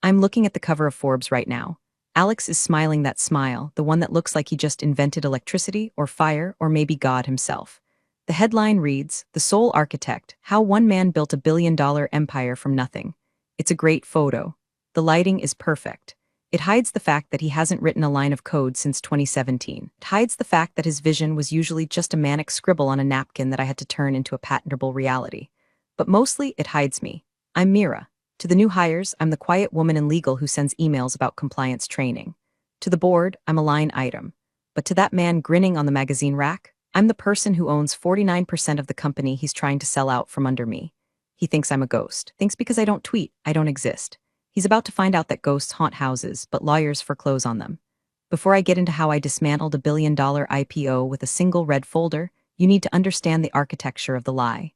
I'm looking at the cover of Forbes right now. Alex is smiling that smile, the one that looks like he just invented electricity or fire or maybe God himself. The headline reads, "The Sole Architect, How One Man Built a Billion-Dollar Empire from Nothing." It's a great photo. The lighting is perfect. It hides the fact that he hasn't written a line of code since 2017. It hides the fact that his vision was usually just a manic scribble on a napkin that I had to turn into a patentable reality. But mostly, it hides me. I'm Mira. To the new hires, I'm the quiet woman in legal who sends emails about compliance training. To the board, I'm a line item. But to that man grinning on the magazine rack, I'm the person who owns 49% of the company he's trying to sell out from under me. He thinks I'm a ghost. Thinks because I don't tweet, I don't exist. He's about to find out that ghosts haunt houses, but lawyers foreclose on them. Before I get into how I dismantled a billion-dollar IPO with a single red folder, you need to understand the architecture of the lie.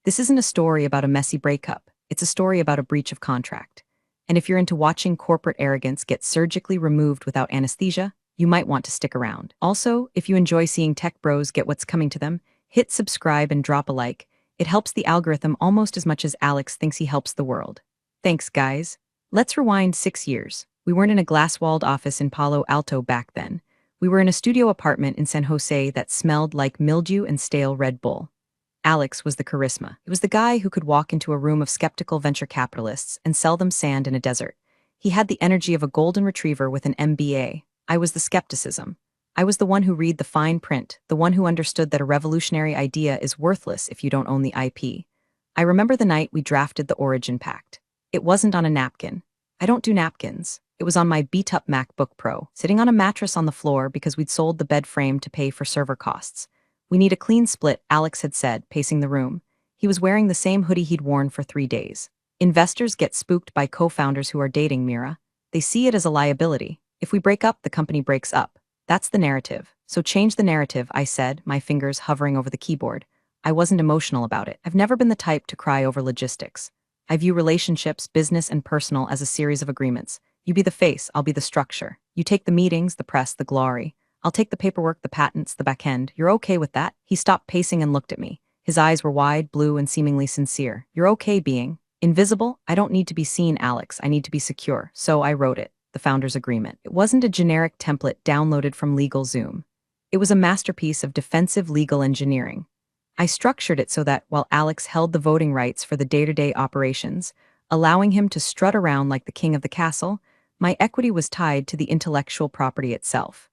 This isn't a story about a messy breakup. It's a story about a breach of contract. And if you're into watching corporate arrogance get surgically removed without anesthesia, you might want to stick around. Also, if you enjoy seeing tech bros get what's coming to them, hit subscribe and drop a like. It helps the algorithm almost as much as Alex thinks he helps the world. Thanks, guys. Let's rewind 6 years. We weren't in a glass-walled office in Palo Alto back then. We were in a studio apartment in San Jose that smelled like mildew and stale Red Bull. Alex was the charisma. It was the guy who could walk into a room of skeptical venture capitalists and sell them sand in a desert. He had the energy of a golden retriever with an MBA. I was the skepticism. I was the one who read the fine print, the one who understood that a revolutionary idea is worthless if you don't own the IP. I remember the night we drafted the Origin Pact. It wasn't on a napkin. I don't do napkins. It was on my beat-up MacBook Pro, sitting on a mattress on the floor because we'd sold the bed frame to pay for server costs. "We need a clean split," Alex had said, pacing the room. He was wearing the same hoodie he'd worn for 3 days. Investors get spooked by co-founders who are dating, Mira. They see it as a liability. If we break up, the company breaks up. That's the narrative. So change the narrative, I said, my fingers hovering over the keyboard. I wasn't emotional about it. I've never been the type to cry over logistics. I view relationships, business and personal, as a series of agreements. You be the face, I'll be the structure. You take the meetings, the press, the glory. I'll take the paperwork, the patents, the back end. You're okay with that? He stopped pacing and looked at me. His eyes were wide, blue, and seemingly sincere. You're okay being invisible? I don't need to be seen, Alex. I need to be secure. So I wrote it, the founder's agreement. It wasn't a generic template downloaded from LegalZoom. It was a masterpiece of defensive legal engineering. I structured it so that, while Alex held the voting rights for the day-to-day operations, allowing him to strut around like the king of the castle, my equity was tied to the intellectual property itself.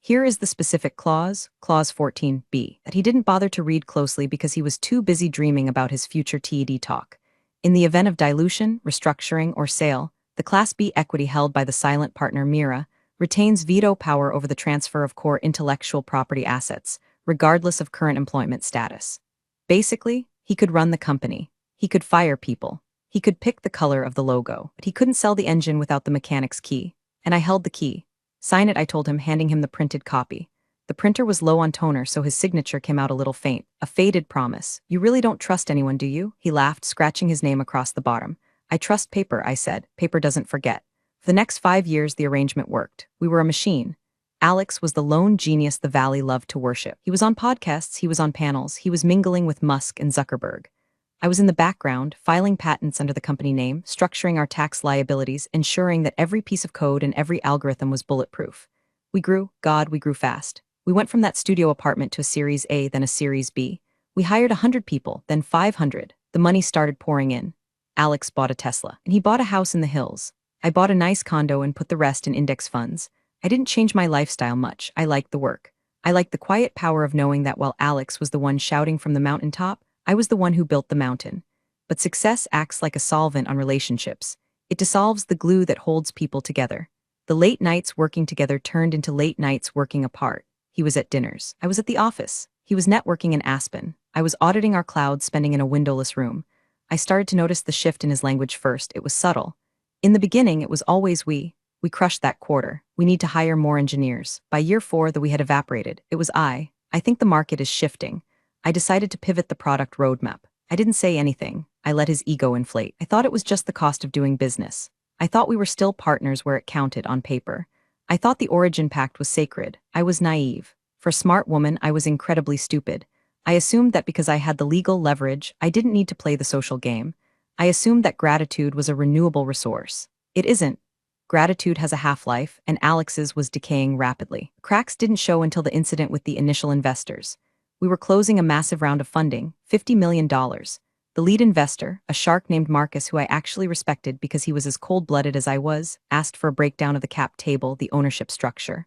Here is the specific clause, Clause 14b, that he didn't bother to read closely because he was too busy dreaming about his future TED talk. In the event of dilution, restructuring, or sale, the Class B equity held by the silent partner Mira retains veto power over the transfer of core intellectual property assets, regardless of current employment status. Basically, he could run the company. He could fire people. He could pick the color of the logo, but he couldn't sell the engine without the mechanic's key. And I held the key. "Sign it," I told him, handing him the printed copy. The printer was low on toner, so his signature came out a little faint, a faded promise. "You really don't trust anyone, do you?" He laughed, scratching his name across the bottom. "I trust paper," I said. "Paper doesn't forget." For the next 5 years, the arrangement worked. We were a machine. Alex was the lone genius the Valley loved to worship. He was on podcasts, he was on panels, he was mingling with Musk and Zuckerberg. I was in the background, filing patents under the company name, structuring our tax liabilities, ensuring that every piece of code and every algorithm was bulletproof. We grew fast. We went from that studio apartment to a Series A, then a Series B. We hired 100 people, then 500. The money started pouring in. Alex bought a Tesla, and he bought a house in the hills. I bought a nice condo and put the rest in index funds. I didn't change my lifestyle much. I liked the work. I liked the quiet power of knowing that while Alex was the one shouting from the mountaintop, I was the one who built the mountain. But success acts like a solvent on relationships. It dissolves the glue that holds people together. The late nights working together turned into late nights working apart. He was at dinners. I was at the office. He was networking in Aspen. I was auditing our cloud, spending in a windowless room. I started to notice the shift in his language first. It was subtle. In the beginning, it was always we. We crushed that quarter. We need to hire more engineers. By year 4, that we had evaporated. It was I think the market is shifting. I decided to pivot the product roadmap. I didn't say anything. I let his ego inflate. I thought it was just the cost of doing business. I thought we were still partners where it counted on paper. I thought the Origin Pact was sacred. I was naive. For a smart woman, I was incredibly stupid. I assumed that because I had the legal leverage, I didn't need to play the social game. I assumed that gratitude was a renewable resource. It isn't. Gratitude has a half-life, and Alex's was decaying rapidly. Cracks didn't show until the incident with the initial investors. We were closing a massive round of funding, $50 million. The lead investor, a shark named Marcus who I actually respected because he was as cold-blooded as I was, asked for a breakdown of the cap table, the ownership structure.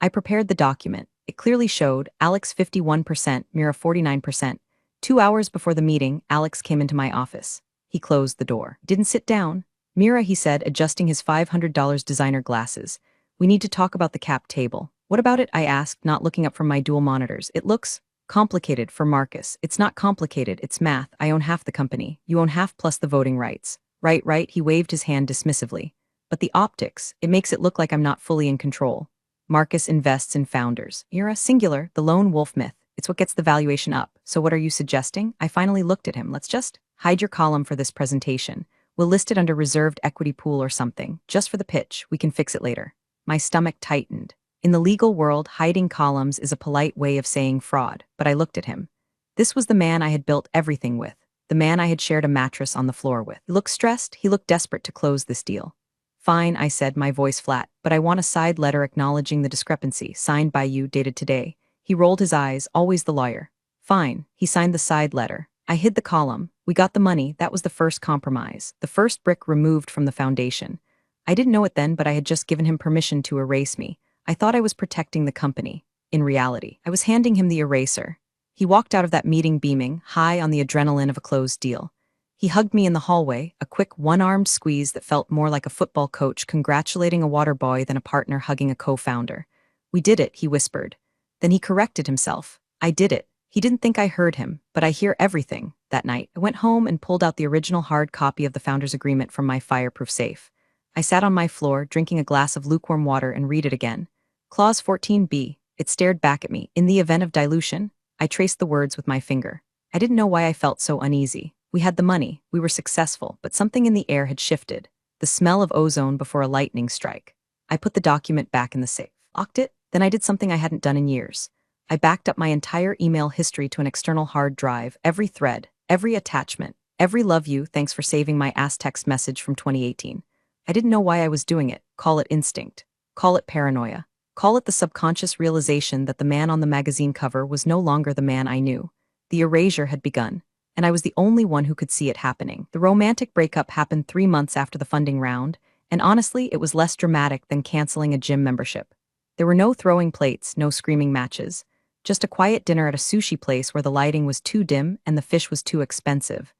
I prepared the document. It clearly showed Alex 51%, Mira 49%. 2 hours before the meeting, Alex came into my office. He closed the door. Didn't sit down. Mira, he said, adjusting his $500 designer glasses. We need to talk about the cap table. What about it? I asked, not looking up from my dual monitors. It looks complicated for Marcus. It's not complicated, it's math. I own half the company. You own half plus the voting rights. Right, he waved his hand dismissively. But the optics, it makes it look like I'm not fully in control. Marcus invests in founders. Mira, singular, the lone wolf myth. It's what gets the valuation up. So what are you suggesting? I finally looked at him. Let's just hide your column for this presentation. We'll list it under reserved equity pool or something. Just for the pitch, we can fix it later. My stomach tightened. In the legal world, hiding columns is a polite way of saying fraud, but I looked at him. This was the man I had built everything with, the man I had shared a mattress on the floor with. He looked stressed, he looked desperate to close this deal. Fine, I said, my voice flat, but I want a side letter acknowledging the discrepancy, signed by you, dated today. He rolled his eyes, always the lawyer. Fine, he signed the side letter. I hid the column. We got the money, that was the first compromise, the first brick removed from the foundation. I didn't know it then, but I had just given him permission to erase me. I thought I was protecting the company. In reality, I was handing him the eraser. He walked out of that meeting beaming, high on the adrenaline of a closed deal. He hugged me in the hallway, a quick one-armed squeeze that felt more like a football coach congratulating a water boy than a partner hugging a co-founder. We did it, he whispered. Then he corrected himself. I did it. He didn't think I heard him, but I hear everything. That night, I went home and pulled out the original hard copy of the founder's agreement from my fireproof safe. I sat on my floor, drinking a glass of lukewarm water, and read it again. Clause 14b. It stared back at me. In the event of dilution, I traced the words with my finger. I didn't know why I felt so uneasy. We had the money, we were successful, but something in the air had shifted. The smell of ozone before a lightning strike. I put the document back in the safe. Locked it, then I did something I hadn't done in years. I backed up my entire email history to an external hard drive, every thread, every attachment, every love you, thanks for saving my ass text message from 2018. I didn't know why I was doing it. Call it instinct. Call it paranoia. Call it the subconscious realization that the man on the magazine cover was no longer the man I knew. The erasure had begun, and I was the only one who could see it happening. The romantic breakup happened 3 months after the funding round, and honestly, it was less dramatic than canceling a gym membership. There were no throwing plates, no screaming matches. Just a quiet dinner at a sushi place where the lighting was too dim and the fish was too expensive.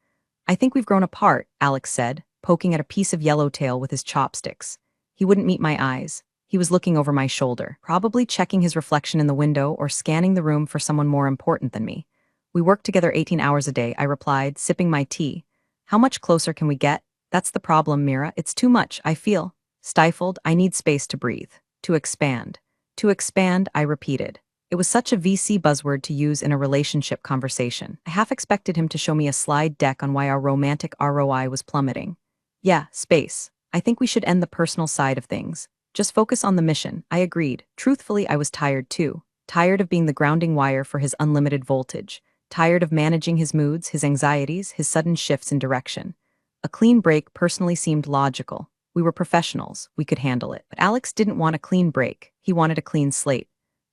I think we've grown apart, Alex said, poking at a piece of yellowtail with his chopsticks. He wouldn't meet my eyes. He was looking over my shoulder, probably checking his reflection in the window or scanning the room for someone more important than me. We work together 18 hours a day, I replied, sipping my tea. How much closer can we get? That's the problem, Mira. It's too much, I feel. Stifled, I need space to breathe. To expand. To expand, I repeated. It was such a VC buzzword to use in a relationship conversation. I half expected him to show me a slide deck on why our romantic ROI was plummeting. Yeah, space. I think we should end the personal side of things. Just focus on the mission, I agreed. Truthfully, I was tired too. Tired of being the grounding wire for his unlimited voltage. Tired of managing his moods, his anxieties, his sudden shifts in direction. A clean break personally seemed logical. We were professionals. We could handle it. But Alex didn't want a clean break. He wanted a clean slate.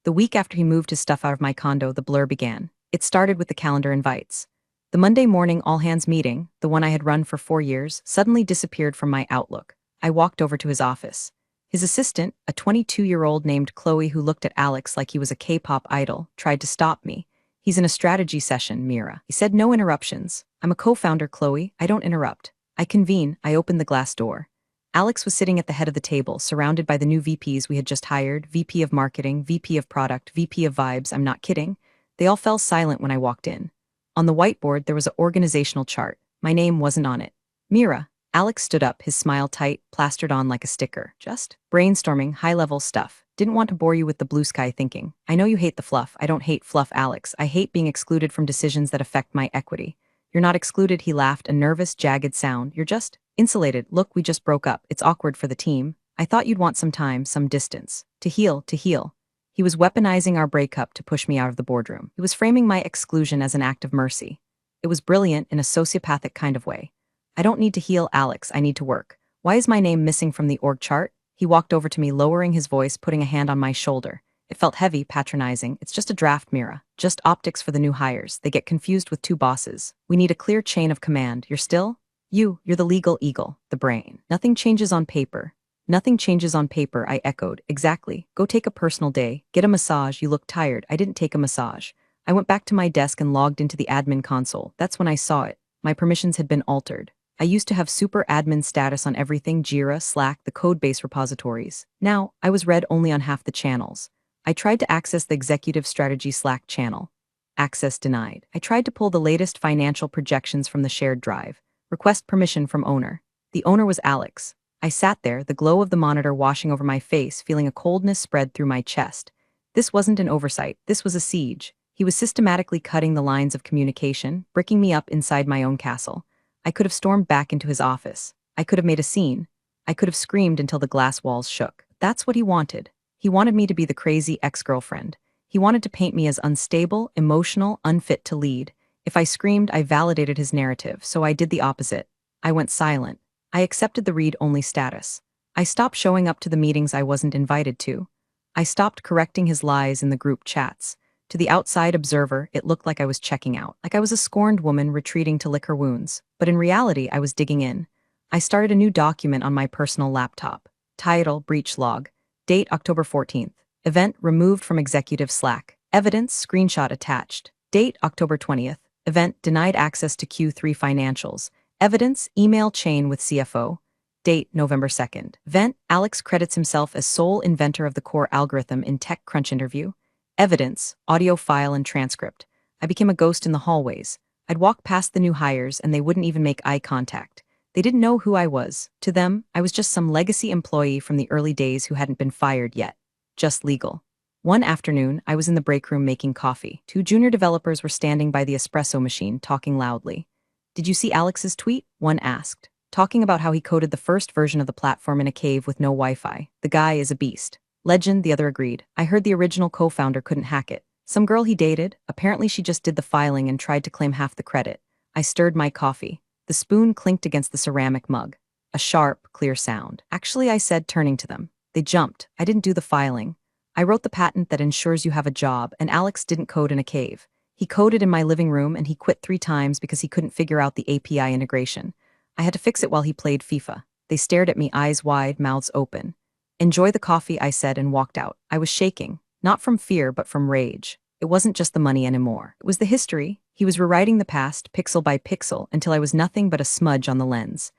The week after he moved his stuff out of my condo, the blur began. It started with the calendar invites. The Monday morning all-hands meeting, the one I had run for 4 years, suddenly disappeared from my Outlook. I walked over to his office. His assistant, a 22-year-old named Chloe who looked at Alex like he was a K-pop idol, tried to stop me. He's in a strategy session, Mira. He said no interruptions. I'm a co-founder, Chloe. I don't interrupt. I convene. I opened the glass door. Alex was sitting at the head of the table, surrounded by the new VPs we had just hired, VP of Marketing, VP of Product, VP of Vibes, I'm not kidding. They all fell silent when I walked in. On the whiteboard, there was an organizational chart. My name wasn't on it. Mira. Alex stood up, his smile tight, plastered on like a sticker. Just brainstorming, high-level stuff. Didn't want to bore you with the blue sky thinking. I know you hate the fluff. I don't hate fluff, Alex. I hate being excluded from decisions that affect my equity. You're not excluded, he laughed, a nervous, jagged sound. You're just insulated. Look, we just broke up. It's awkward for the team. I thought you'd want some time, some distance. To heal, to heal. He was weaponizing our breakup to push me out of the boardroom. He was framing my exclusion as an act of mercy. It was brilliant in a sociopathic kind of way. I don't need to heal, Alex. I need to work. Why is my name missing from the org chart? He walked over to me, lowering his voice, putting a hand on my shoulder. It felt heavy, patronizing. It's just a draft, Mira. Just optics for the new hires. They get confused with two bosses. We need a clear chain of command. You're still? You're the legal eagle, the brain. Nothing changes on paper. Nothing changes on paper, I echoed. Exactly. Go take a personal day. Get a massage. You look tired. I didn't take a massage. I went back to my desk and logged into the admin console. That's when I saw it. My permissions had been altered. I used to have super admin status on everything: Jira, Slack, the codebase repositories. Now, I was read only on half the channels. I tried to access the Executive Strategy Slack channel. Access denied. I tried to pull the latest financial projections from the shared drive. Request permission from owner. The owner was Alex. I sat there, the glow of the monitor washing over my face, feeling a coldness spread through my chest. This wasn't an oversight. This was a siege. He was systematically cutting the lines of communication, bricking me up inside my own castle. I could have stormed back into his office. I could have made a scene. I could have screamed until the glass walls shook. That's what he wanted. He wanted me to be the crazy ex-girlfriend. He wanted to paint me as unstable, emotional, unfit to lead. If I screamed, I validated his narrative, so I did the opposite. I went silent. I accepted the read-only status. I stopped showing up to the meetings I wasn't invited to. I stopped correcting his lies in the group chats. To the outside observer, it looked like I was checking out, like I was a scorned woman retreating to lick her wounds. But in reality, I was digging in. I started a new document on my personal laptop. Title: Breach Log. Date: October 14th. Event: removed from executive Slack. Evidence: screenshot attached. Date: October 20th. Event: denied access to Q3 financials. Evidence: email chain with CFO. Date: November 2nd. Event: Alex credits himself as sole inventor of the core algorithm in TechCrunch interview. Evidence: audio file and transcript. I became a ghost in the hallways. I'd walk past the new hires and they wouldn't even make eye contact. They didn't know who I was. To them, I was just some legacy employee from the early days who hadn't been fired yet. Just legal. One afternoon, I was in the break room making coffee. Two junior developers were standing by the espresso machine, talking loudly. Did you see Alex's tweet? One asked. Talking about how he coded the first version of the platform in a cave with no Wi-Fi. The guy is a beast. Legend, the other agreed. I heard the original co-founder couldn't hack it. Some girl he dated, apparently she just did the filing and tried to claim half the credit. I stirred my coffee. The spoon clinked against the ceramic mug. A sharp, clear sound. Actually, I said, turning to them. They jumped. I didn't do the filing. I wrote the patent that ensures you have a job, and Alex didn't code in a cave. He coded in my living room, and he quit 3 times because he couldn't figure out the API integration. I had to fix it while he played FIFA. They stared at me, eyes wide, mouths open. Enjoy the coffee, I said, and walked out. I was shaking, not from fear, but from rage. It wasn't just the money anymore. It was the history. He was rewriting the past, pixel by pixel, until I was nothing but a smudge on the lens.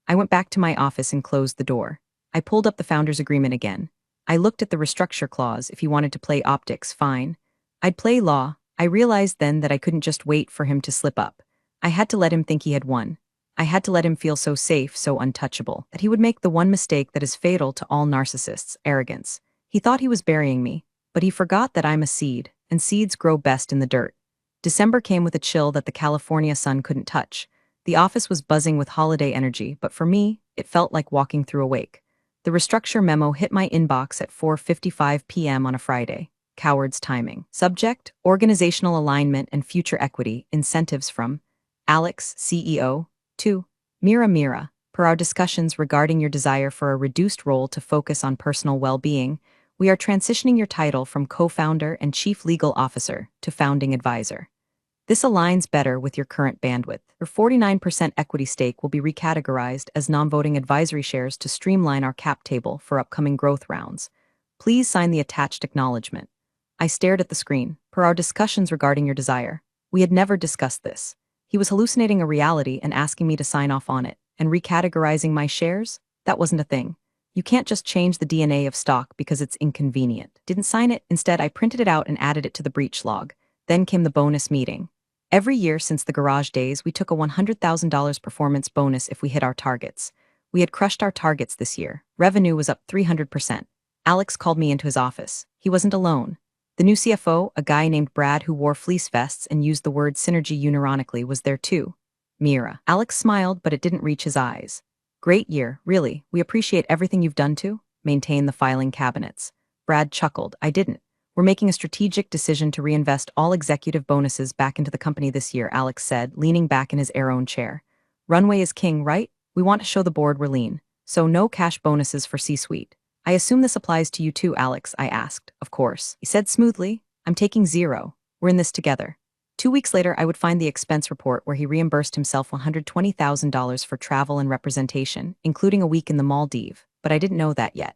I went back to my office and closed the door. I pulled up the founder's agreement again. I looked at the restructure clause. If he wanted to play optics, fine. I'd play law. I realized then that I couldn't just wait for him to slip up. I had to let him think he had won. I had to let him feel so safe, so untouchable, that he would make the one mistake that is fatal to all narcissists: arrogance. He thought he was burying me, but he forgot that I'm a seed, and seeds grow best in the dirt. December came with a chill that the California sun couldn't touch. The office was buzzing with holiday energy, but for me, it felt like walking through a wake. The restructure memo hit my inbox at 4:55 p.m. on a Friday. Coward's timing. Subject: organizational alignment and future equity, incentives from Alex, CEO. 2. Mira. Per our discussions regarding your desire for a reduced role to focus on personal well-being, we are transitioning your title from co-founder and chief legal officer to founding advisor. This aligns better with your current bandwidth. Your 49% equity stake will be recategorized as non-voting advisory shares to streamline our cap table for upcoming growth rounds. Please sign the attached acknowledgement. I stared at the screen. Per our discussions regarding your desire, we had never discussed this. He was hallucinating a reality and asking me to sign off on it. And recategorizing my shares? That wasn't a thing. You can't just change the DNA of stock because it's inconvenient. Didn't sign it. Instead, I printed it out and added it to the breach log. Then came the bonus meeting. Every year since the garage days, we took a $100,000 performance bonus if we hit our targets. We had crushed our targets this year. Revenue was up 300%. Alex called me into his office. He wasn't alone. The new CFO, a guy named Brad who wore fleece vests and used the word synergy unironically, was there too. Mira. Alex smiled, but it didn't reach his eyes. Great year, really. We appreciate everything you've done to maintain the filing cabinets. Brad chuckled. I didn't. We're making a strategic decision to reinvest all executive bonuses back into the company this year, Alex said, leaning back in his air-own chair. Runway is king, right? We want to show the board we're lean. So no cash bonuses for C-suite. I assume this applies to you too, Alex, I asked. Of course. He said smoothly, I'm taking 0. We're in this together. 2 weeks later, I would find the expense report where he reimbursed himself $120,000 for travel and representation, including a week in the Maldives, but I didn't know that yet.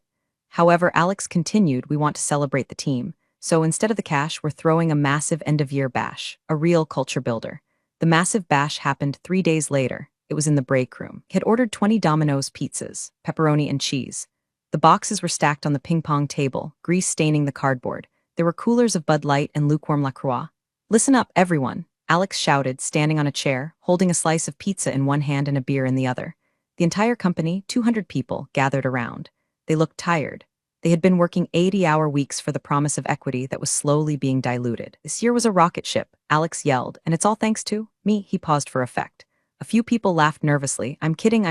However, Alex continued, we want to celebrate the team. So instead of the cash, we're throwing a massive end-of-year bash, a real culture builder. The massive bash happened 3 days later. It was in the break room. He had ordered 20 Domino's pizzas, pepperoni and cheese. The boxes were stacked on the ping-pong table, grease staining the cardboard. There were coolers of Bud Light and lukewarm La Croix. Listen up, everyone, Alex shouted, standing on a chair, holding a slice of pizza in one hand and a beer in the other. The entire company, 200 people, gathered around. They looked tired. They had been working 80-hour weeks for the promise of equity that was slowly being diluted. This year was a rocket ship, Alex yelled, and it's all thanks to me. He paused for effect. A few people laughed nervously. I'm kidding,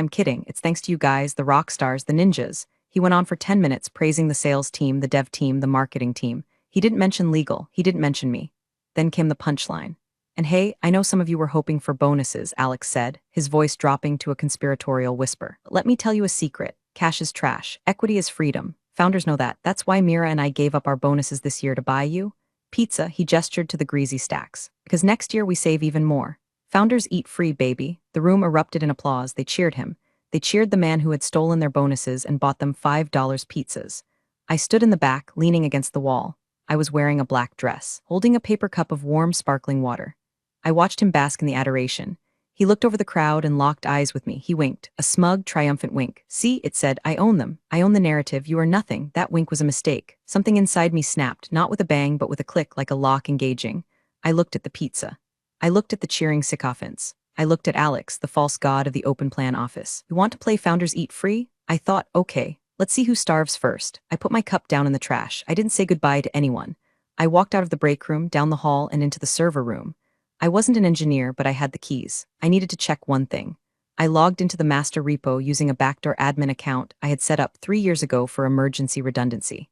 it's thanks to you guys, the rock stars, the ninjas. He went on for 10 minutes praising the sales team, the dev team, the marketing team. He didn't mention legal, he didn't mention me. Then came the punchline. And hey, I know some of you were hoping for bonuses, Alex said, his voice dropping to a conspiratorial whisper. Let me tell you a secret. Cash is trash. Equity is freedom. Founders know that. That's why Mira and I gave up our bonuses this year to buy you. Pizza, he gestured to the greasy stacks. Because next year we save even more. Founders eat free, baby. The room erupted in applause. They cheered him. They cheered the man who had stolen their bonuses and bought them $5 pizzas. I stood in the back, leaning against the wall. I was wearing a black dress, holding a paper cup of warm, sparkling water. I watched him bask in the adoration. He looked over the crowd and locked eyes with me. He winked, a smug, triumphant wink. See, it said, I own them. I own the narrative. You are nothing. That wink was a mistake. Something inside me snapped, not with a bang, but with a click like a lock engaging. I looked at the pizza. I looked at the cheering sycophants. I looked at Alex, the false god of the open plan office. You want to play Founders Eat Free? I thought, okay. Let's see who starves first. I put my cup down in the trash. I didn't say goodbye to anyone. I walked out of the break room, down the hall, and into the server room. I wasn't an engineer, but I had the keys. I needed to check one thing. I logged into the master repo using a backdoor admin account I had set up 3 years ago for emergency redundancy.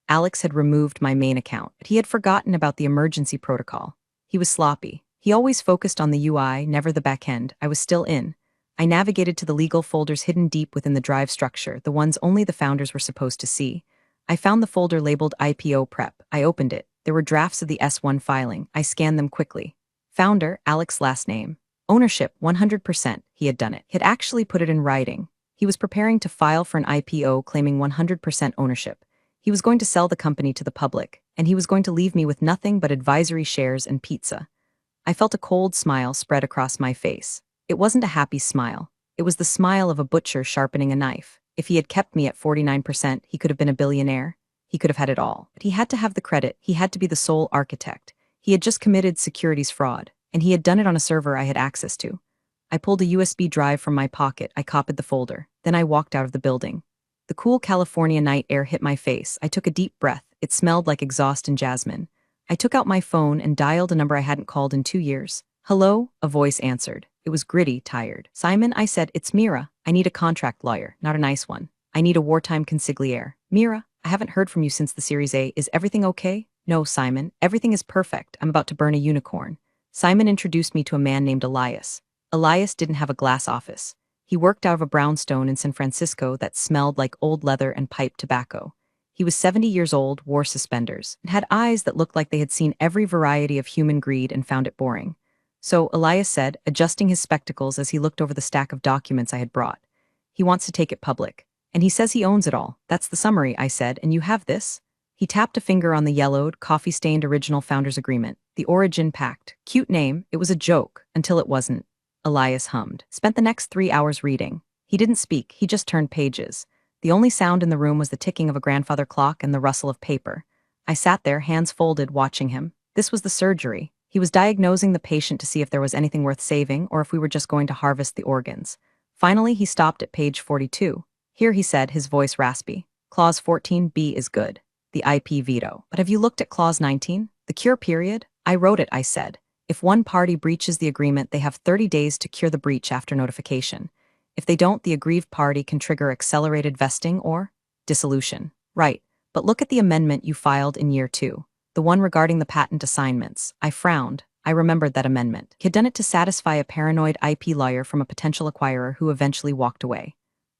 Alex had removed my main account, but he had forgotten about the emergency protocol. He was sloppy. He always focused on the UI, never the backend. I was still in. I navigated to the legal folders hidden deep within the drive structure, the ones only the founders were supposed to see. I found the folder labeled IPO prep. I opened it. There were drafts of the S1 filing. I scanned them quickly. Founder, Alex last name. Ownership, 100%. He had done it. He had actually put it in writing. He was preparing to file for an IPO claiming 100% ownership. He was going to sell the company to the public, and he was going to leave me with nothing but advisory shares and pizza. I felt a cold smile spread across my face. It wasn't a happy smile. It was the smile of a butcher sharpening a knife. If he had kept me at 49%, he could have been a billionaire. He could have had it all. But he had to have the credit. He had to be the sole architect. He had just committed securities fraud, and he had done it on a server I had access to. I pulled a USB drive from my pocket. I copied the folder. Then I walked out of the building. The cool California night air hit my face. I took a deep breath. It smelled like exhaust and jasmine. I took out my phone and dialed a number I hadn't called in 2 years. Hello? A voice answered. It was gritty, tired. Simon, I said, it's Mira. I need a contract lawyer, not a nice one. I need a wartime consigliere. Mira, I haven't heard from you since the Series A. Is everything okay? No, Simon. Everything is perfect. I'm about to burn a unicorn. Simon introduced me to a man named Elias. Elias didn't have a glass office. He worked out of a brownstone in San Francisco that smelled like old leather and pipe tobacco. He was 70 years old, wore suspenders, and had eyes that looked like they had seen every variety of human greed and found it boring. So, Elias said, adjusting his spectacles as he looked over the stack of documents I had brought. He wants to take it public. And he says he owns it all. That's the summary, I said, and you have this? He tapped a finger on the yellowed, coffee-stained original founder's agreement. The Origin Pact. Cute name. It was a joke, until it wasn't. Elias hummed. Spent the next 3 hours reading. He didn't speak, he just turned pages. The only sound in the room was the ticking of a grandfather clock and the rustle of paper. I sat there, hands folded, watching him. This was the surgery. He was diagnosing the patient to see if there was anything worth saving or if we were just going to harvest the organs. Finally, he stopped at page 42. Here, he said, his voice raspy. Clause 14b is good. The IP veto. But have you looked at Clause 19? The cure period? I wrote it, I said. If one party breaches the agreement, they have 30 days to cure the breach after notification. If they don't, the aggrieved party can trigger accelerated vesting or dissolution. Right. But look at the amendment you filed in year 2. The one regarding the patent assignments. I frowned. I remembered that amendment. He had done it to satisfy a paranoid IP lawyer from a potential acquirer who eventually walked away.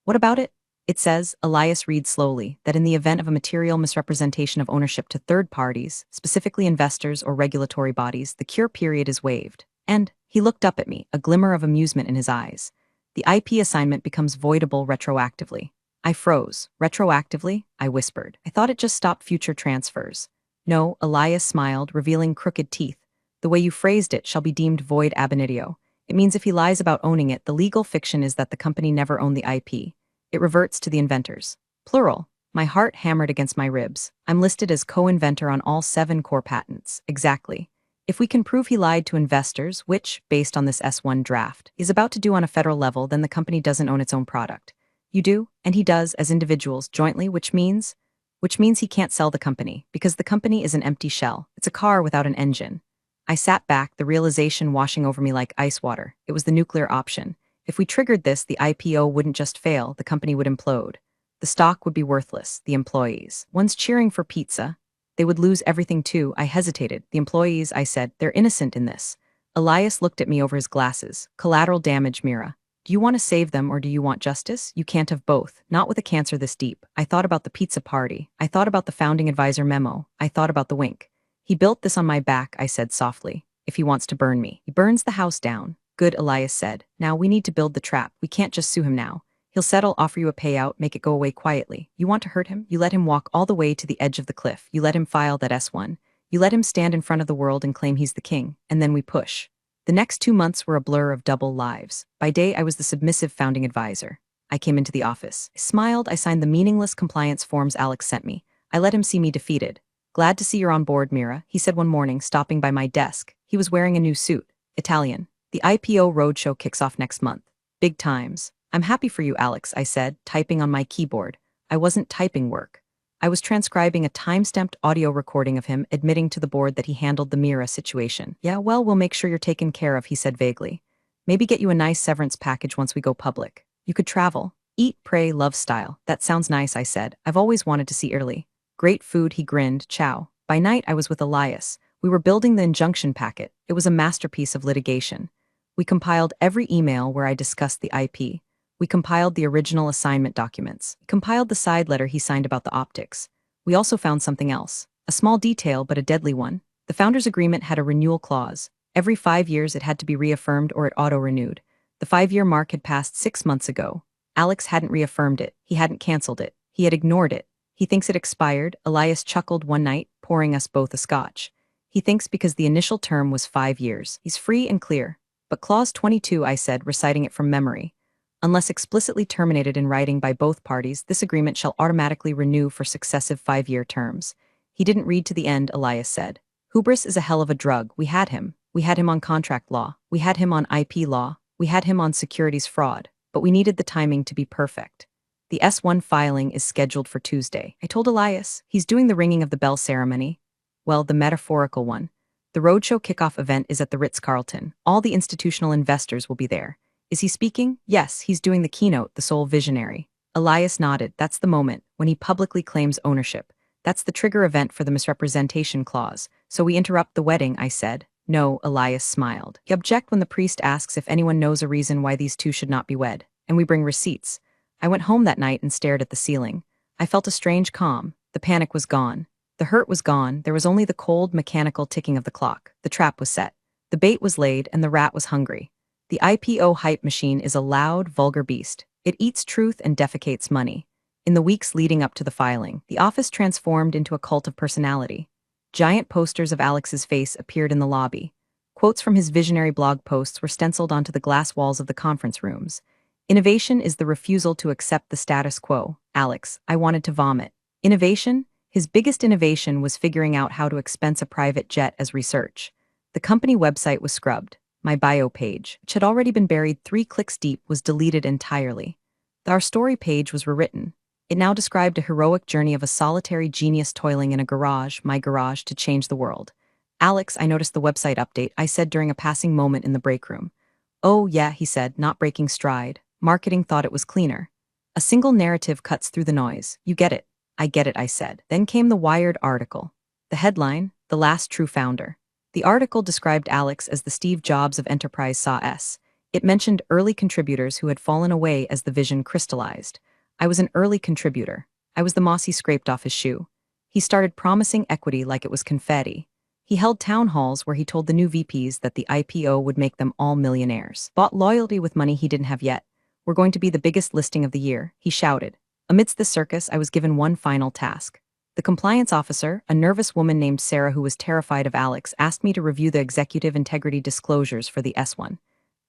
What about it? It says, Elias reads slowly, that in the event of a material misrepresentation of ownership to third parties, specifically investors or regulatory bodies, the cure period is waived. And he looked up at me, a glimmer of amusement in his eyes. The IP assignment becomes voidable retroactively. I froze. Retroactively? I whispered. I thought it just stopped future transfers. No, Elias smiled, revealing crooked teeth. The way you phrased it shall be deemed void ab initio. It means if he lies about owning it, the legal fiction is that the company never owned the IP. It reverts to the inventors. Plural. My heart hammered against my ribs. I'm listed as co-inventor on all 7 core patents. Exactly. If we can prove he lied to investors, which, based on this S1 draft, is about to do on a federal level, then the company doesn't own its own product. You do, and he does, as individuals, jointly, which means he can't sell the company, because the company is an empty shell. It's a car without an engine. I sat back, the realization washing over me like ice water. It was the nuclear option. If we triggered this, the IPO wouldn't just fail, the company would implode. The stock would be worthless, the employees. One's cheering for pizza. They would lose everything too. I hesitated. The employees, I said, they're innocent in this. Elias looked at me over his glasses. Collateral damage, Mira. Do you want to save them or do you want justice? You can't have both. Not with a cancer this deep. I thought about the pizza party. I thought about the founding advisor memo. I thought about the wink. He built this on my back, I said softly. If he wants to burn me. He burns the house down. Good, Elias said. Now we need to build the trap. We can't just sue him now. He'll settle, offer you a payout, make it go away quietly. You want to hurt him? You let him walk all the way to the edge of the cliff. You let him file that S1. You let him stand in front of the world and claim he's the king. And then we push. The next 2 months were a blur of double lives. By day, I was the submissive founding advisor. I came into the office. I smiled. I signed the meaningless compliance forms Alex sent me. I let him see me defeated. Glad to see you're on board, Mira, he said one morning, stopping by my desk. He was wearing a new suit. Italian. The IPO roadshow kicks off next month. Big times. I'm happy for you, Alex, I said, typing on my keyboard. I wasn't typing work. I was transcribing a time-stamped audio recording of him admitting to the board that he handled the Mira situation. Yeah, well, we'll make sure you're taken care of, he said vaguely. Maybe get you a nice severance package once we go public. You could travel. Eat, pray, love style. That sounds nice, I said. I've always wanted to see Italy. Great food, he grinned, ciao. By night, I was with Elias. We were building the injunction packet. It was a masterpiece of litigation. We compiled every email where I discussed the IP. We compiled the original assignment documents. We compiled the side letter he signed about the optics. We also found something else. A small detail, but a deadly one. The founders' agreement had a renewal clause. Every 5 years it had to be reaffirmed or it auto-renewed. The 5-year mark had passed 6 months ago. Alex hadn't reaffirmed it. He hadn't canceled it. He had ignored it. He thinks it expired. Elias chuckled one night, pouring us both a scotch. He thinks because the initial term was 5 years. He's free and clear. But Clause 22, I said, reciting it from memory. Unless explicitly terminated in writing by both parties, this agreement shall automatically renew for successive 5-year terms. He didn't read to the end, Elias said. Hubris is a hell of a drug. We had him. We had him on contract law. We had him on IP law. We had him on securities fraud. But we needed the timing to be perfect. The S1 filing is scheduled for Tuesday. I told Elias. He's doing the ringing of the bell ceremony. Well, the metaphorical one. The roadshow kickoff event is at the Ritz-Carlton. All the institutional investors will be there. Is he speaking? Yes, he's doing the keynote, the sole visionary. Elias nodded. That's the moment, when he publicly claims ownership. That's the trigger event for the misrepresentation clause. So we interrupt the wedding, I said. No, Elias smiled. You object when the priest asks if anyone knows a reason why these two should not be wed. And we bring receipts. I went home that night and stared at the ceiling. I felt a strange calm. The panic was gone. The hurt was gone. There was only the cold, mechanical ticking of the clock. The trap was set. The bait was laid, and the rat was hungry. The IPO hype machine is a loud, vulgar beast. It eats truth and defecates money. In the weeks leading up to the filing, the office transformed into a cult of personality. Giant posters of Alex's face appeared in the lobby. Quotes from his visionary blog posts were stenciled onto the glass walls of the conference rooms. Innovation is the refusal to accept the status quo. Alex, I wanted to vomit. Innovation? His biggest innovation was figuring out how to expense a private jet as research. The company website was scrubbed. My bio page, which had already been buried 3 clicks deep, was deleted entirely. Our story page was rewritten. It now described a heroic journey of a solitary genius toiling in a garage, my garage, to change the world. Alex, I noticed the website update, I said during a passing moment in the break room. Oh, yeah, he said, not breaking stride. Marketing thought it was cleaner. A single narrative cuts through the noise. You get it. I get it, I said. Then came the Wired article. The headline, The Last True Founder. The article described Alex as the Steve Jobs of enterprise SaaS. It mentioned early contributors who had fallen away as the vision crystallized. I was an early contributor. I was the moss he scraped off his shoe. He started promising equity like it was confetti. He held town halls where he told the new VPs that the IPO would make them all millionaires. Bought loyalty with money he didn't have yet. We're going to be the biggest listing of the year, he shouted. Amidst the circus, I was given one final task. The compliance officer, a nervous woman named Sarah who was terrified of Alex, asked me to review the executive integrity disclosures for the S1.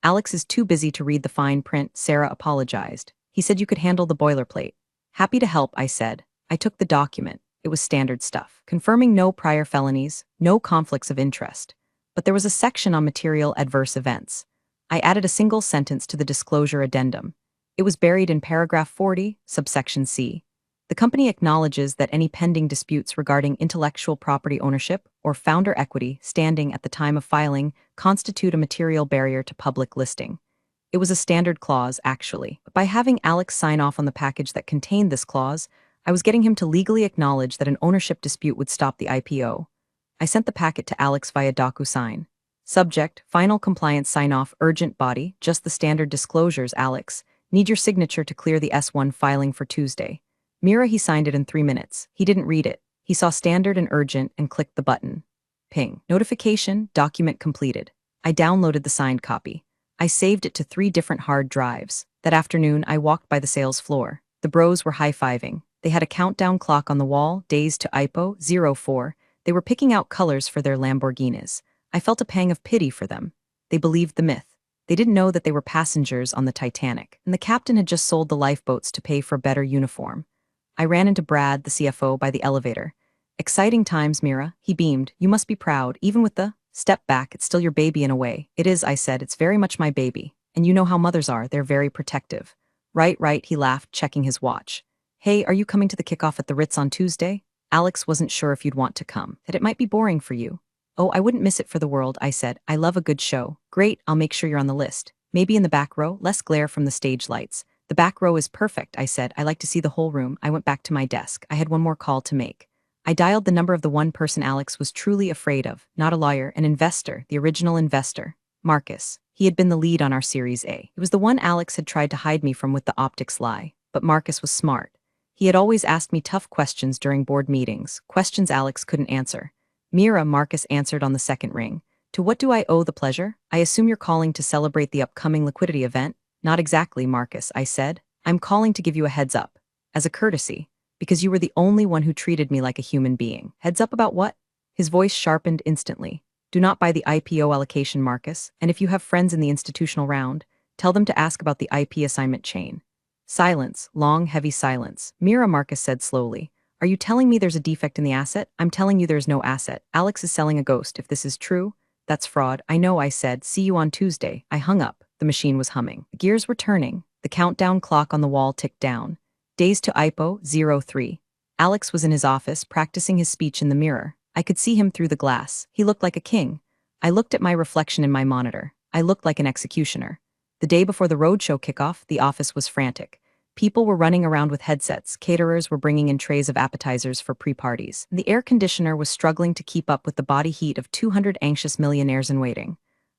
Alex is too busy to read the fine print, Sarah apologized. He said you could handle the boilerplate. Happy to help, I said. I took the document. It was standard stuff, confirming no prior felonies, no conflicts of interest. But there was a section on material adverse events. I added a single sentence to the disclosure addendum. It was buried in paragraph 40, subsection C. The company acknowledges that any pending disputes regarding intellectual property ownership or founder equity standing at the time of filing constitute a material barrier to public listing. It was a standard clause, actually. By having Alex sign off on the package that contained this clause, I was getting him to legally acknowledge that an ownership dispute would stop the IPO. I sent the packet to Alex via DocuSign. Subject, final compliance sign-off, urgent body, just the standard disclosures, Alex. Need your signature to clear the S1 filing for Tuesday. Mira, he signed it in 3 minutes. He didn't read it. He saw standard and urgent and clicked the button. Ping. Notification, document completed. I downloaded the signed copy. I saved it to 3 different hard drives. That afternoon, I walked by the sales floor. The bros were high-fiving. They had a countdown clock on the wall, days to IPO, 04. They were picking out colors for their Lamborghinis. I felt a pang of pity for them. They believed the myth. They didn't know that they were passengers on the Titanic, and the captain had just sold the lifeboats to pay for a better uniform. I ran into Brad, the CFO, by the elevator. Exciting times, Mira. He beamed. You must be proud, even with the step back, it's still your baby in a way. It is, I said, it's very much my baby. And you know how mothers are, they're very protective. Right, he laughed, checking his watch. Hey, are you coming to the kickoff at the Ritz on Tuesday? Alex wasn't sure if you'd want to come, that it might be boring for you. Oh, I wouldn't miss it for the world, I said. I love a good show. Great, I'll make sure you're on the list. Maybe in the back row, less glare from the stage lights. The back row is perfect, I said. I like to see the whole room. I went back to my desk. I had one more call to make. I dialed the number of the one person Alex was truly afraid of, not a lawyer, an investor, the original investor. Marcus. He had been the lead on our Series A. It was the one Alex had tried to hide me from with the optics lie. But Marcus was smart. He had always asked me tough questions during board meetings, questions Alex couldn't answer. Mira, Marcus answered on the second ring. To what do I owe the pleasure? I assume you're calling to celebrate the upcoming liquidity event? Not exactly, Marcus, I said. I'm calling to give you a heads up. As a courtesy. Because you were the only one who treated me like a human being. Heads up about what? His voice sharpened instantly. Do not buy the IPO allocation, Marcus, and if you have friends in the institutional round, tell them to ask about the IP assignment chain. Silence, long, heavy silence. Mira, Marcus said slowly. Are you telling me there's a defect in the asset? I'm telling you there's no asset. Alex is selling a ghost. If this is true, that's fraud. I know, I said. See you on Tuesday. I hung up. The machine was humming. The gears were turning. The countdown clock on the wall ticked down. Days to IPO, 03. Alex was in his office, practicing his speech in the mirror. I could see him through the glass. He looked like a king. I looked at my reflection in my monitor. I looked like an executioner. The day before the roadshow kickoff, the office was frantic. People were running around with headsets, caterers were bringing in trays of appetizers for pre-parties. The air conditioner was struggling to keep up with the body heat of 200 anxious millionaires in waiting.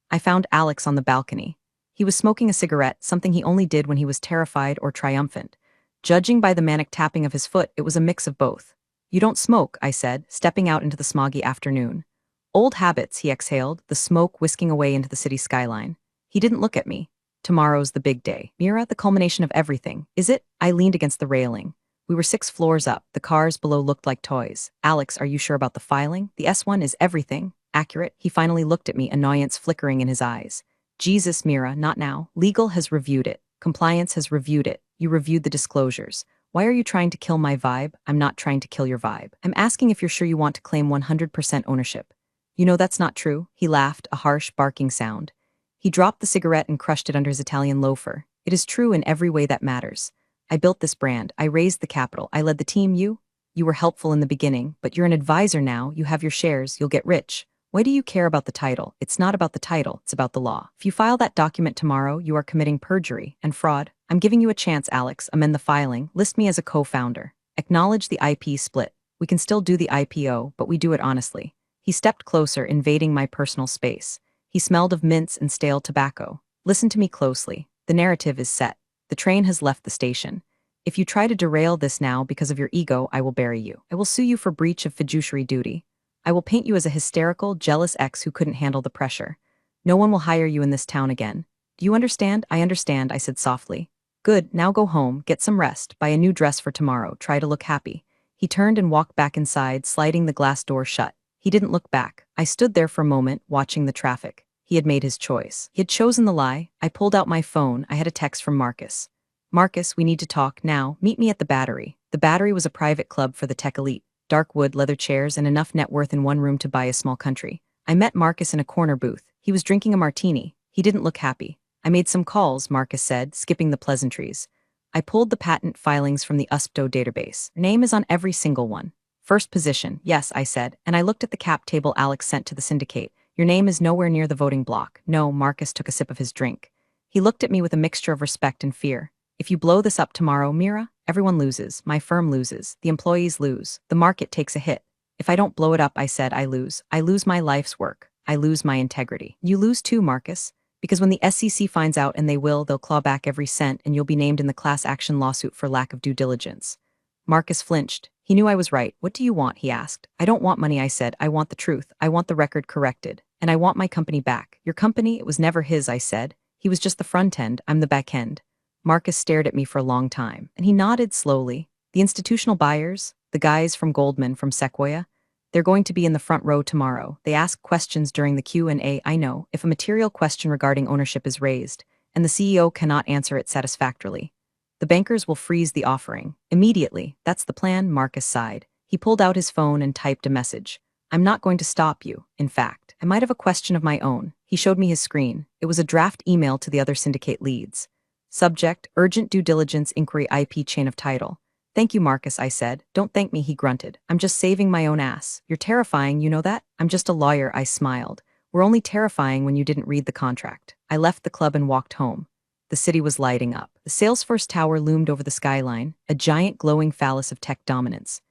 I found Alex on the balcony. He was smoking a cigarette, something he only did when he was terrified or triumphant. Judging by the manic tapping of his foot, it was a mix of both. You don't smoke, I said, stepping out into the smoggy afternoon. Old habits, he exhaled, the smoke whisking away into the city skyline. He didn't look at me. Tomorrow's the big day. Mira, the culmination of everything. Is it? I leaned against the railing. We were 6 floors up. The cars below looked like toys. Alex, are you sure about the filing? The S1 is everything. Accurate? He finally looked at me, annoyance flickering in his eyes. Jesus, Mira, not now. Legal has reviewed it. Compliance has reviewed it. You reviewed the disclosures. Why are you trying to kill my vibe? I'm not trying to kill your vibe. I'm asking if you're sure you want to claim 100% ownership. You know that's not true. He laughed, a harsh, barking sound. He dropped the cigarette and crushed it under his Italian loafer. It is true in every way that matters. I built this brand. I raised the capital. I led the team. You were helpful in the beginning, but you're an advisor now. You have your shares. You'll get rich. Why do you care about the title? It's not about the title. It's about the law. If you file that document tomorrow, you are committing perjury and fraud. I'm giving you a chance, Alex. Amend the filing. List me as a co-founder. Acknowledge the IP split. We can still do the IPO, but we do it honestly. He stepped closer, invading my personal space. He smelled of mints and stale tobacco. Listen to me closely. The narrative is set. The train has left the station. If you try to derail this now because of your ego, I will bury you. I will sue you for breach of fiduciary duty. I will paint you as a hysterical, jealous ex who couldn't handle the pressure. No one will hire you in this town again. Do you understand? I understand, I said softly. Good, now go home, get some rest, buy a new dress for tomorrow, try to look happy. He turned and walked back inside, sliding the glass door shut. He didn't look back. I stood there for a moment, watching the traffic. He had made his choice. He had chosen the lie. I pulled out my phone. I had a text from Marcus. Marcus, we need to talk now. Meet me at the Battery. The Battery was a private club for the tech elite. Dark wood, leather chairs, and enough net worth in one room to buy a small country. I met Marcus in a corner booth. He was drinking a martini. He didn't look happy. I made some calls, Marcus said, skipping the pleasantries. I pulled the patent filings from the USPTO database. Your name is on every single one. First position, yes, I said, and I looked at the cap table Alex sent to the syndicate. Your name is nowhere near the voting block. No, Marcus took a sip of his drink. He looked at me with a mixture of respect and fear. If you blow this up tomorrow, Mira, everyone loses. My firm loses. The employees lose. The market takes a hit. If I don't blow it up, I said, I lose. I lose my life's work. I lose my integrity. You lose too, Marcus. Because when the SEC finds out, and they will, they'll claw back every cent and you'll be named in the class action lawsuit for lack of due diligence. Marcus flinched. He knew I was right. What do you want? He asked. I don't want money, I said. I want the truth. I want the record corrected. And I want my company back. Your company? It was never his, I said. He was just the front end. I'm the back end. Marcus stared at me for a long time, and he nodded slowly. The institutional buyers, the guys from Goldman, from Sequoia, they're going to be in the front row tomorrow. They ask questions during the Q&A. I know, if a material question regarding ownership is raised, and the CEO cannot answer it satisfactorily, the bankers will freeze the offering. Immediately. That's the plan, Marcus sighed. He pulled out his phone and typed a message. I'm not going to stop you. In fact, I might have a question of my own. He showed me his screen. It was a draft email to the other syndicate leads. Subject, urgent due diligence inquiry IP chain of title. Thank you, Marcus, I said. Don't thank me, he grunted. I'm just saving my own ass. You're terrifying, you know that? I'm just a lawyer, I smiled. We're only terrifying when you didn't read the contract. I left the club and walked home. The city was lighting up. The Salesforce Tower loomed over the skyline, a giant glowing phallus of tech dominance.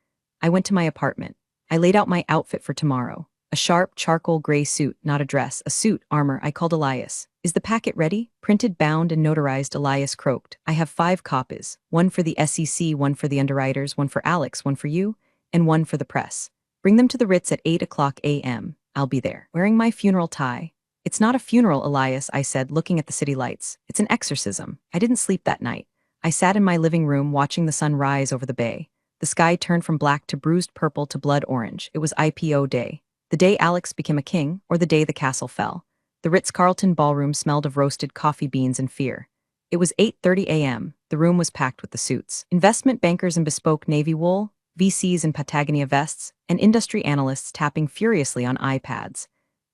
I went to my apartment. I laid out my outfit for tomorrow. A sharp, charcoal gray suit, not a dress, a suit, armor. I called Elias. Is the packet ready? Printed, bound, and notarized, Elias croaked. I have 5 copies. One for the SEC, one for the underwriters, one for Alex, one for you, and one for the press. Bring them to the Ritz at 8 a.m. I'll be there, wearing my funeral tie. It's not a funeral, Elias, I said, looking at the city lights. It's an exorcism. I didn't sleep that night. I sat in my living room watching the sun rise over the bay. The sky turned from black to bruised purple to blood orange. It was IPO day. The day Alex became a king, or the day the castle fell. The Ritz-Carlton ballroom smelled of roasted coffee beans and fear. It was 8:30 a.m. The room was packed with the suits. Investment bankers in bespoke navy wool, VCs in Patagonia vests, and industry analysts tapping furiously on iPads.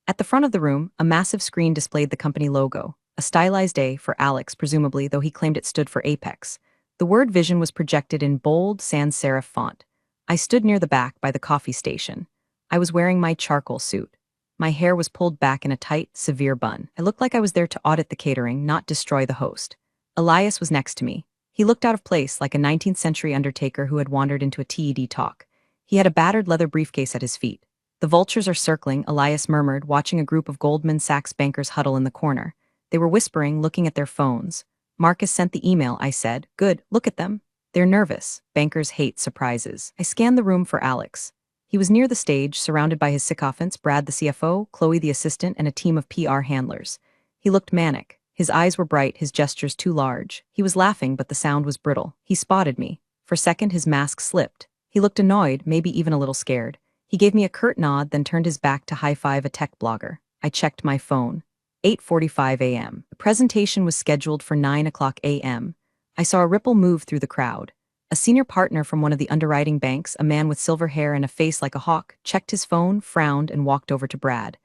At the front of the room, a massive screen displayed the company logo, a stylized A for Alex, presumably, though he claimed it stood for Apex. The word vision was projected in bold sans serif font. I stood near the back by the coffee station. I was wearing my charcoal suit. My hair was pulled back in a tight, severe bun. I looked like I was there to audit the catering, not destroy the host. Elias was next to me. He looked out of place, like a 19th century undertaker who had wandered into a TED talk. He had a battered leather briefcase at his feet. The vultures are circling, Elias murmured, watching a group of Goldman Sachs bankers huddle in the corner. They were whispering, looking at their phones. Marcus sent the email, I said. Good, look at them. They're nervous. Bankers hate surprises. I scanned the room for Alex. He was near the stage, surrounded by his sycophants, Brad the CFO, Chloe the assistant, and a team of PR handlers. He looked manic. His eyes were bright, his gestures too large. He was laughing, but the sound was brittle. He spotted me. For a second, his mask slipped. He looked annoyed, maybe even a little scared. He gave me a curt nod, then turned his back to high-five a tech blogger. I checked my phone. 8:45 a.m. The presentation was scheduled for 9 a.m. I saw a ripple move through the crowd. A senior partner from one of the underwriting banks, a man with silver hair and a face like a hawk, checked his phone, frowned, and walked over to Brad.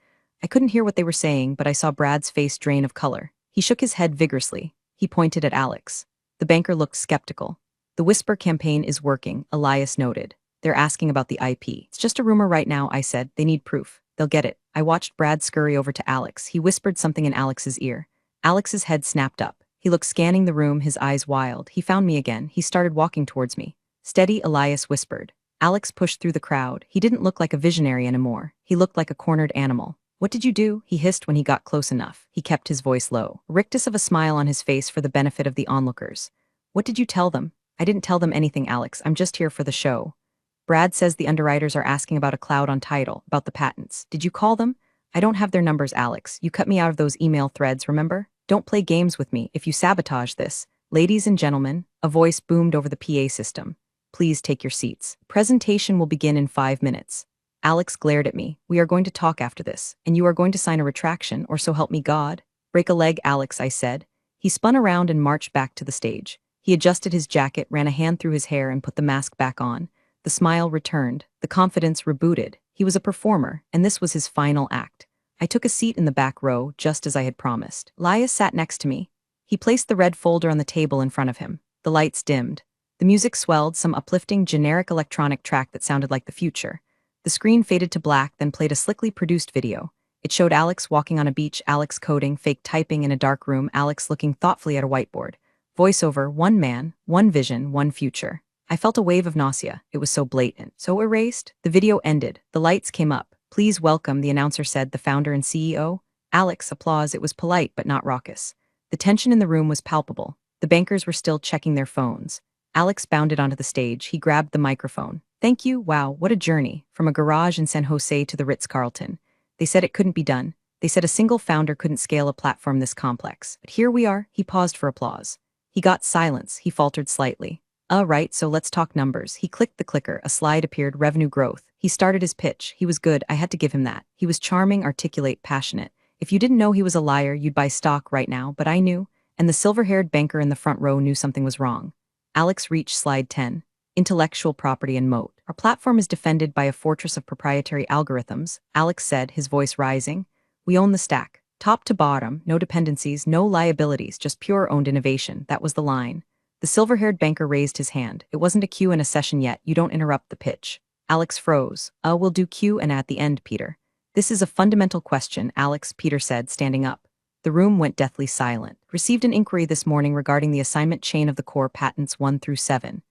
I couldn't hear what they were saying, but I saw Brad's face drain of color. He shook his head vigorously. He pointed at Alex. The banker looked skeptical. The whisper campaign is working, Elias noted. They're asking about the IP. It's just a rumor right now, I said. They need proof. They'll get it. I watched Brad scurry over to Alex. He whispered something in Alex's ear. Alex's head snapped up. He looked scanning the room, his eyes wild. He found me again. He started walking towards me. Steady, Elias whispered. Alex pushed through the crowd. He didn't look like a visionary anymore. He looked like a cornered animal. What did you do? He hissed when he got close enough. He kept his voice low, a rictus of a smile on his face for the benefit of the onlookers. What did you tell them? I didn't tell them anything, Alex. I'm just here for the show. Brad says the underwriters are asking about a cloud on title, about the patents. Did you call them? I don't have their numbers, Alex. You cut me out of those email threads, remember? Don't play games with me if you sabotage this. Ladies and gentlemen, a voice boomed over the PA system. Please take your seats. Presentation will begin in 5 minutes. Alex glared at me. We are going to talk after this, and you are going to sign a retraction, or so help me God. Break a leg, Alex, I said. He spun around and marched back to the stage. He adjusted his jacket, ran a hand through his hair, and put the mask back on. The smile returned, the confidence rebooted. He was a performer, and this was his final act. I took a seat in the back row, just as I had promised. Elias sat next to me. He placed the red folder on the table in front of him. The lights dimmed. The music swelled, some uplifting, generic electronic track that sounded like the future. The screen faded to black, then played a slickly produced video. It showed Alex walking on a beach, Alex coding, fake typing in a dark room, Alex looking thoughtfully at a whiteboard. Voiceover, one man, one vision, one future. I felt a wave of nausea. It was so blatant, so erased. The video ended. The lights came up. Please welcome, the announcer said, the founder and CEO. Alex, applause. It was polite, but not raucous. The tension in the room was palpable. The bankers were still checking their phones. Alex bounded onto the stage. He grabbed the microphone. Thank you. Wow, what a journey. From a garage in San Jose to the Ritz-Carlton. They said it couldn't be done. They said a single founder couldn't scale a platform this complex. But here we are. He paused for applause. He got silence. He faltered slightly. Right, so let's talk numbers. He clicked the clicker. A slide appeared, revenue growth. He started his pitch. He was good. I had to give him that. He was charming, articulate, passionate. If you didn't know he was a liar, you'd buy stock right now, but I knew. And the silver-haired banker in the front row knew something was wrong. Alex reached slide 10. Intellectual property and moat. Our platform is defended by a fortress of proprietary algorithms, Alex said, his voice rising. We own the stack. Top to bottom, no dependencies, no liabilities, just pure owned innovation. That was the line. The silver-haired banker raised his hand. It wasn't a Q and a session yet. You don't interrupt the pitch. Alex froze. We'll do Q and at the end, Peter. This is a fundamental question, Alex, Peter said, standing up. The room went deathly silent. Received an inquiry this morning regarding the assignment chain of the core patents 1 through 7.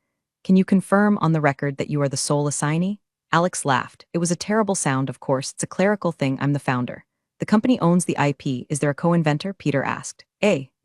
Can you confirm on the record that you are the sole assignee? Alex laughed. It was a terrible sound, of course. It's a clerical thing. I'm the founder. The company owns the IP. Is there a co-inventor? Peter asked.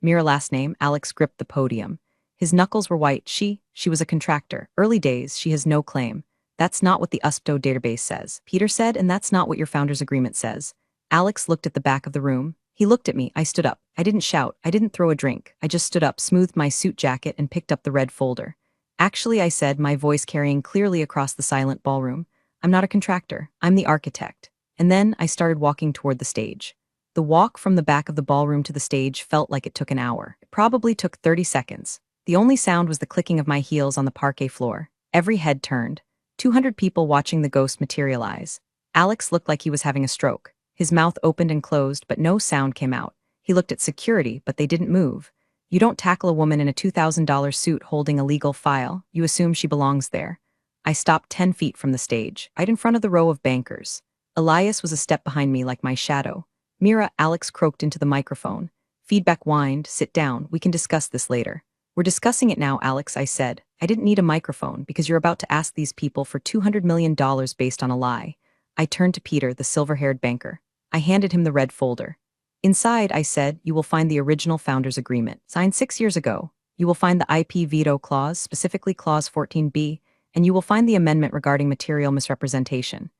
Mira last name. Alex gripped the podium. His knuckles were white. She was a contractor. Early days, she has no claim. That's not what the USPTO database says, Peter said, and that's not what your founder's agreement says. Alex looked at the back of the room. He looked at me. I stood up. I didn't shout. I didn't throw a drink. I just stood up, smoothed my suit jacket, and picked up the red folder. Actually, I said, my voice carrying clearly across the silent ballroom, I'm not a contractor. I'm the architect. And then I started walking toward the stage. The walk from the back of the ballroom to the stage felt like it took an hour. It probably took 30 seconds. The only sound was the clicking of my heels on the parquet floor. Every head turned. 200 people watching the ghost materialize. Alex looked like he was having a stroke. His mouth opened and closed, but no sound came out. He looked at security, but they didn't move. You don't tackle a woman in a $2,000 suit holding a legal file. You assume she belongs there. I stopped 10 feet from the stage, right in front of the row of bankers. Elias was a step behind me like my shadow. Mira, Alex croaked into the microphone. Feedback whined, sit down, we can discuss this later. We're discussing it now, Alex, I said. I didn't need a microphone because you're about to ask these people for $200 million based on a lie. I turned to Peter, the silver-haired banker. I handed him the red folder. Inside, I said, you will find the original founder's agreement, signed 6 years ago. You will find the IP veto clause, specifically clause 14B, and you will find the amendment regarding material misrepresentation.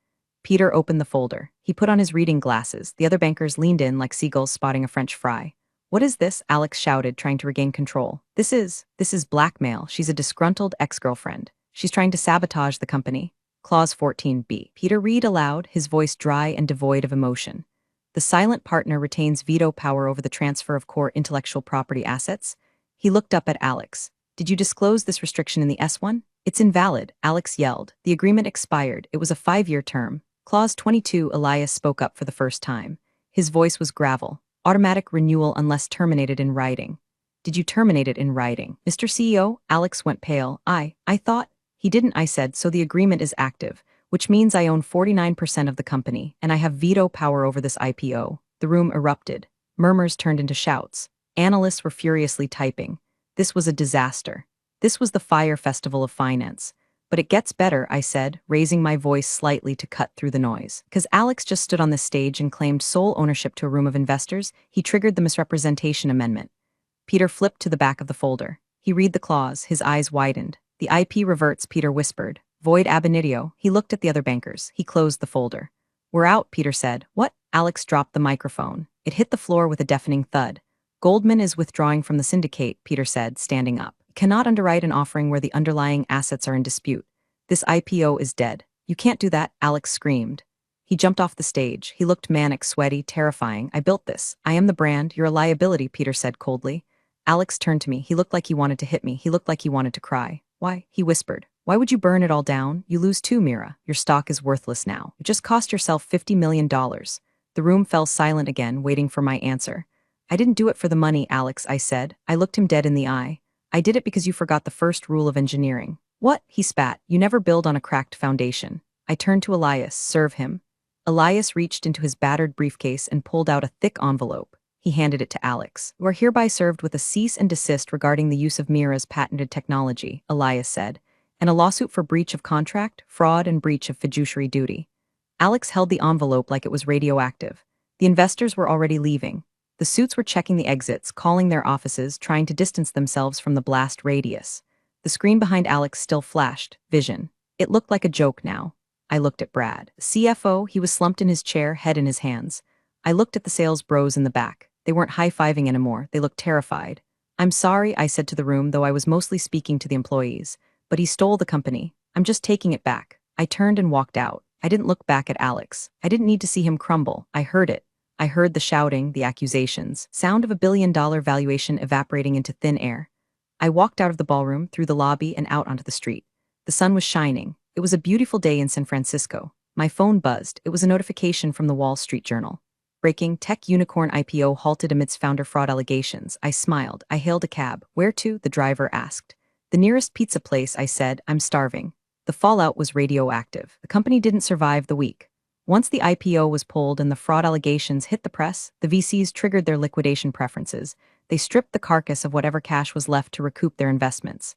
Peter opened the folder. He put on his reading glasses. The other bankers leaned in like seagulls spotting a French fry. What is this? Alex shouted, trying to regain control. This is blackmail. She's a disgruntled ex-girlfriend. She's trying to sabotage the company. Clause 14B. Peter read aloud, his voice dry and devoid of emotion. The silent partner retains veto power over the transfer of core intellectual property assets. He looked up at Alex. Did you disclose this restriction in the S1? It's invalid, Alex yelled. The agreement expired. It was a 5-year term. Clause 22, Elias spoke up for the first time. His voice was gravel. Automatic renewal unless terminated in writing. Did you terminate it in writing? Mr. CEO, Alex went pale. I thought. He didn't, I said, so the agreement is active, which means I own 49% of the company, and I have veto power over this IPO. The room erupted. Murmurs turned into shouts. Analysts were furiously typing. This was a disaster. This was the fire festival of finance. But it gets better, I said, raising my voice slightly to cut through the noise. Because Alex just stood on the stage and claimed sole ownership to a room of investors, he triggered the misrepresentation amendment. Peter flipped to the back of the folder. He read the clause, his eyes widened. The IP reverts, Peter whispered. Void ab initio. He looked at the other bankers. He closed the folder. We're out, Peter said. What? Alex dropped the microphone. It hit the floor with a deafening thud. Goldman is withdrawing from the syndicate, Peter said, standing up. Cannot underwrite an offering where the underlying assets are in dispute. This IPO is dead. You can't do that, Alex screamed. He jumped off the stage. He looked manic, sweaty, terrifying. I built this. I am the brand. You're a liability, Peter said coldly. Alex turned to me. He looked like he wanted to hit me. He looked like he wanted to cry. Why? He whispered. Why would you burn it all down? You lose too, Mira. Your stock is worthless now. You just cost yourself $50 million. The room fell silent again, waiting for my answer. I didn't do it for the money, Alex, I said. I looked him dead in the eye. I did it because you forgot the first rule of engineering. What? He spat. You never build on a cracked foundation. I turned to Elias. Serve him. Elias reached into his battered briefcase and pulled out a thick envelope. He handed it to Alex. You are hereby served with a cease and desist regarding the use of Mira's patented technology, Elias said, and a lawsuit for breach of contract, fraud, and breach of fiduciary duty. Alex held the envelope like it was radioactive. The investors were already leaving. The suits were checking the exits, calling their offices, trying to distance themselves from the blast radius. The screen behind Alex still flashed, vision. It looked like a joke now. I looked at Brad. CFO, he was slumped in his chair, head in his hands. I looked at the sales bros in the back. They weren't high-fiving anymore. They looked terrified. I'm sorry, I said to the room, though I was mostly speaking to the employees. But he stole the company. I'm just taking it back. I turned and walked out. I didn't look back at Alex. I didn't need to see him crumble. I heard it. I heard the shouting, the accusations, sound of $1 billion valuation evaporating into thin air. I walked out of the ballroom, through the lobby, and out onto the street. The sun was shining. It was a beautiful day in San Francisco. My phone buzzed. It was a notification from the Wall Street Journal. Breaking, tech unicorn IPO halted amidst founder fraud allegations. I smiled. I hailed a cab. Where to? The driver asked. The nearest pizza place, I said. I'm starving. The fallout was radioactive. The company didn't survive the week. Once the IPO was pulled and the fraud allegations hit the press, the VCs triggered their liquidation preferences. They stripped the carcass of whatever cash was left to recoup their investments.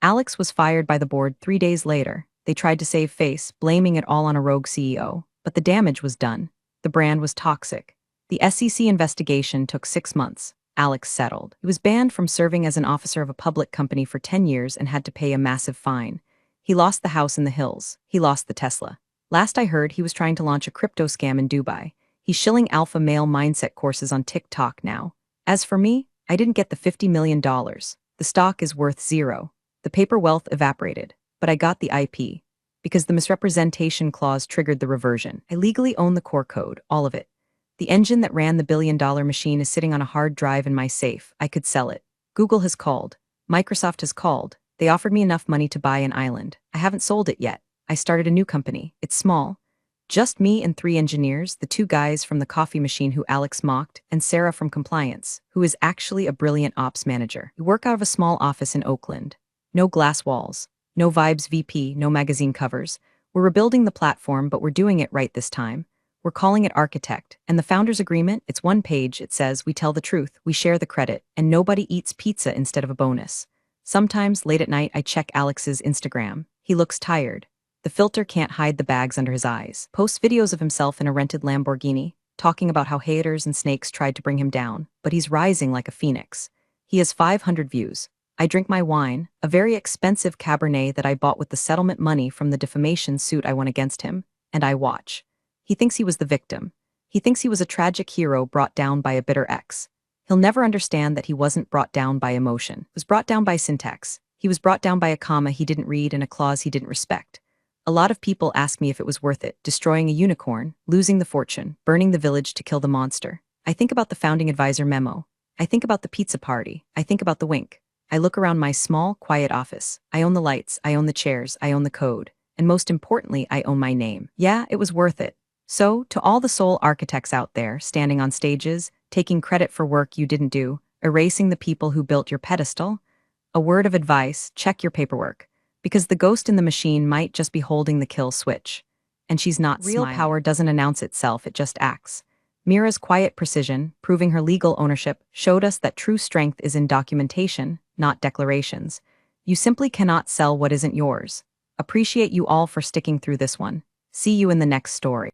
Alex was fired by the board 3 days later. They tried to save face, blaming it all on a rogue CEO. But the damage was done. The brand was toxic. The SEC investigation took 6 months. Alex settled. He was banned from serving as an officer of a public company for 10 years and had to pay a massive fine. He lost the house in the hills. He lost the Tesla. Last I heard, he was trying to launch a crypto scam in Dubai. He's shilling alpha male mindset courses on TikTok now. As for me, I didn't get the $50 million. The stock is worth zero. The paper wealth evaporated. But I got the IP. Because the misrepresentation clause triggered the reversion. I legally own the core code, all of it. The engine that ran the billion-dollar machine is sitting on a hard drive in my safe. I could sell it. Google has called. Microsoft has called. They offered me enough money to buy an island. I haven't sold it yet. I started a new company. It's small. Just me and 3 engineers, the 2 guys from the coffee machine who Alex mocked, and Sarah from compliance, who is actually a brilliant ops manager. We work out of a small office in Oakland. No glass walls. No Vibes VP, no magazine covers. We're rebuilding the platform, but we're doing it right this time. We're calling it Architect, and the founder's agreement, it's 1 page. It says, we tell the truth, we share the credit, and nobody eats pizza instead of a bonus. Sometimes, late at night, I check Alex's Instagram. He looks tired. The filter can't hide the bags under his eyes. Posts videos of himself in a rented Lamborghini, talking about how haters and snakes tried to bring him down, but he's rising like a phoenix. He has 500 views. I drink my wine, a very expensive Cabernet that I bought with the settlement money from the defamation suit I won against him, and I watch. He thinks he was the victim. He thinks he was a tragic hero brought down by a bitter ex. He'll never understand that he wasn't brought down by emotion. He was brought down by syntax. He was brought down by a comma he didn't read and a clause he didn't respect. A lot of people ask me if it was worth it, destroying a unicorn, losing the fortune, burning the village to kill the monster. I think about the founding advisor memo. I think about the pizza party. I think about the wink. I look around my small, quiet office. I own the lights, I own the chairs, I own the code. And most importantly, I own my name. Yeah, it was worth it. So, to all the soul architects out there, standing on stages, taking credit for work you didn't do, erasing the people who built your pedestal, a word of advice, check your paperwork. Because the ghost in the machine might just be holding the kill switch. And she's not smiling. Real power doesn't announce itself, it just acts. Mira's quiet precision, proving her legal ownership, showed us that true strength is in documentation, not declarations. You simply cannot sell what isn't yours. Appreciate you all for sticking through this one. See you in the next story.